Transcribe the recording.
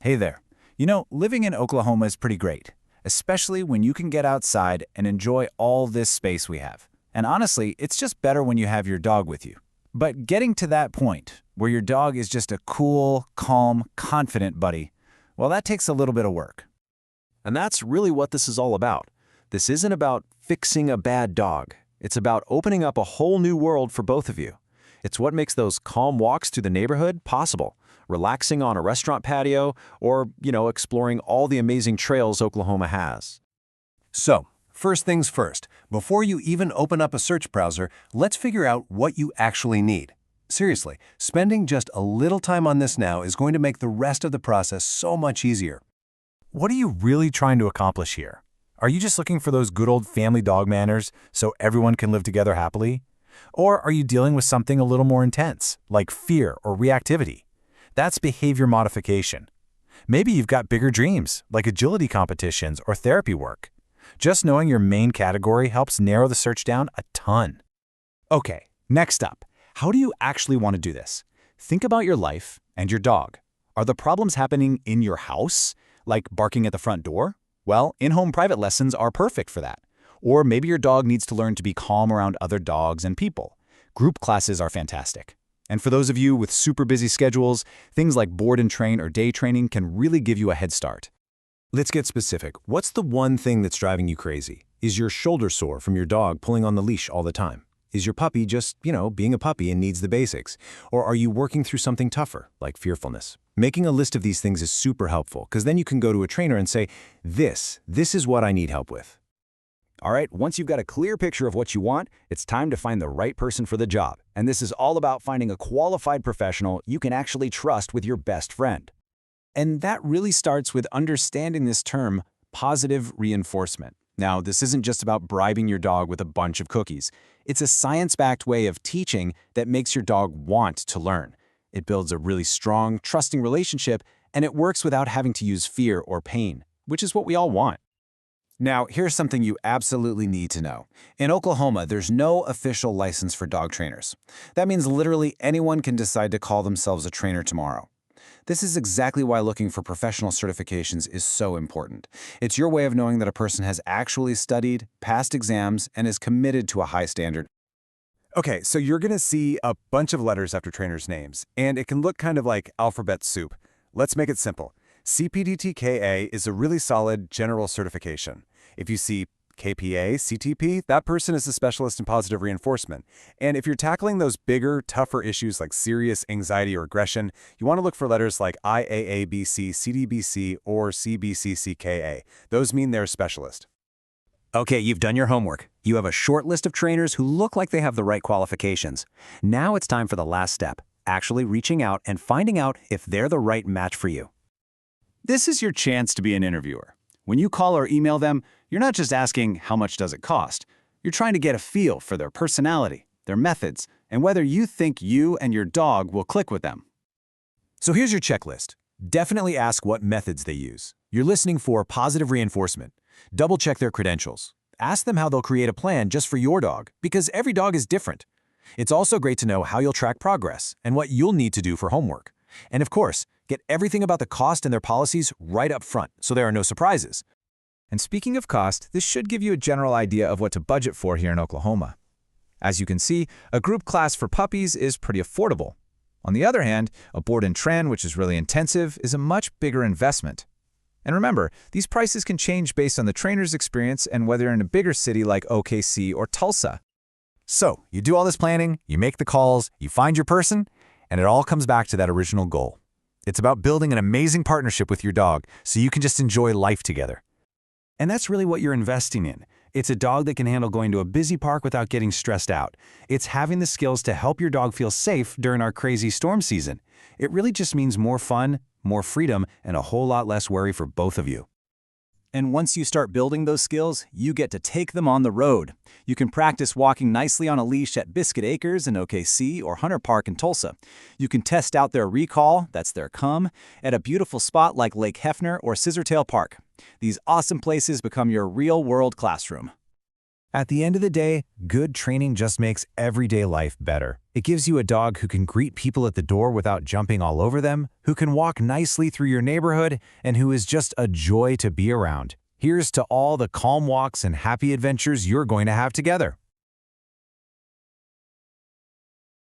Hey there. Living in Oklahoma is pretty great, especially when you can get outside and enjoy all this space we have. And honestly, it's just better when you have your dog with you. But getting to that point, where your dog is just a cool, calm, confident buddy, well, that takes a little bit of work. And that's really what this is all about. This isn't about fixing a bad dog. It's about opening up a whole new world for both of you. It's what makes those calm walks through the neighborhood possible, relaxing on a restaurant patio, or, exploring all the amazing trails Oklahoma has. So, first things first, before you even open up a search browser, let's figure out what you actually need. Seriously, spending just a little time on this now is going to make the rest of the process so much easier. What are you really trying to accomplish here? Are you just looking for those good old family dog manners so everyone can live together happily? Or are you dealing with something a little more intense, like fear or reactivity? That's behavior modification. Maybe you've got bigger dreams, like agility competitions or therapy work. Just knowing your main category helps narrow the search down a ton. Okay, next up, how do you actually want to do this? Think about your life and your dog. Are the problems happening in your house, like barking at the front door? Well, in-home private lessons are perfect for that. Or maybe your dog needs to learn to be calm around other dogs and people. Group classes are fantastic. And for those of you with super busy schedules, things like board and train or day training can really give you a head start. Let's get specific. What's the one thing that's driving you crazy? Is your shoulder sore from your dog pulling on the leash all the time? Is your puppy just, being a puppy and needs the basics? Or are you working through something tougher, like fearfulness? Making a list of these things is super helpful, because then you can go to a trainer and say, this is what I need help with. All right, once you've got a clear picture of what you want, it's time to find the right person for the job. And this is all about finding a qualified professional you can actually trust with your best friend. And that really starts with understanding this term, positive reinforcement. Now, this isn't just about bribing your dog with a bunch of cookies. It's a science-backed way of teaching that makes your dog want to learn. It builds a really strong, trusting relationship, and it works without having to use fear or pain, which is what we all want. Now, here's something you absolutely need to know. In Oklahoma, there's no official license for dog trainers. That means literally anyone can decide to call themselves a trainer tomorrow. This is exactly why looking for professional certifications is so important. It's your way of knowing that a person has actually studied, passed exams, and is committed to a high standard. Okay, so you're going to see a bunch of letters after trainers' names, and it can look kind of like alphabet soup. Let's make it simple. CPDTKA is a really solid general certification. If you see KPA, CTP, that person is a specialist in positive reinforcement. And if you're tackling those bigger, tougher issues like serious anxiety or aggression, you want to look for letters like IAABC, CDBC, or CBCCKA. Those mean they're a specialist. Okay, you've done your homework. You have a short list of trainers who look like they have the right qualifications. Now it's time for the last step, actually reaching out and finding out if they're the right match for you. This is your chance to be an interviewer. When you call or email them, you're not just asking how much does it cost. You're trying to get a feel for their personality, their methods, and whether you think you and your dog will click with them. So here's your checklist. Definitely ask what methods they use. You're listening for positive reinforcement. Double-check their credentials. Ask them how they'll create a plan just for your dog, because every dog is different. It's also great to know how you'll track progress and what you'll need to do for homework. And of course, get everything about the cost and their policies right up front, so there are no surprises. And speaking of cost, this should give you a general idea of what to budget for here in Oklahoma. As you can see, a group class for puppies is pretty affordable. On the other hand, a board and train, which is really intensive, is a much bigger investment. And remember, these prices can change based on the trainer's experience and whether you're in a bigger city like OKC or Tulsa. So, you do all this planning, you make the calls, you find your person, and it all comes back to that original goal. It's about building an amazing partnership with your dog so you can just enjoy life together. And that's really what you're investing in. It's a dog that can handle going to a busy park without getting stressed out. It's having the skills to help your dog feel safe during our crazy storm season. It really just means more fun, more freedom, and a whole lot less worry for both of you. And once you start building those skills, you get to take them on the road. You can practice walking nicely on a leash at Biscuit Acres in OKC or Hunter Park in Tulsa. You can test out their recall, that's their come, at a beautiful spot like Lake Hefner or Scissortail Park. These awesome places become your real-world classroom. At the end of the day, good training just makes everyday life better. It gives you a dog who can greet people at the door without jumping all over them, who can walk nicely through your neighborhood, and who is just a joy to be around. Here's to all the calm walks and happy adventures you're going to have together.